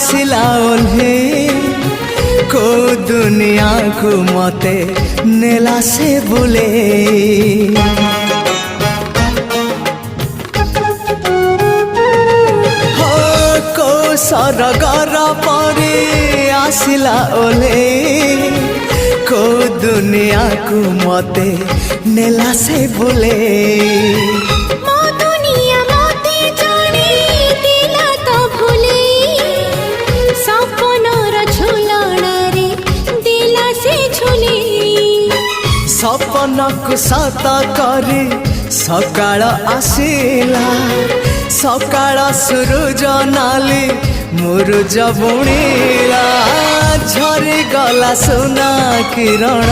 आसिला ओल्हे को दुनिया को मते नेला से बुले हो को सरगर परे आसिला ओल्हे को दुनिया को मते नेला से बुले सपन को सत करे सकाळ आसिला सकाळ सूरज नाली मुरुज बुणीला झरी गला सोना किरण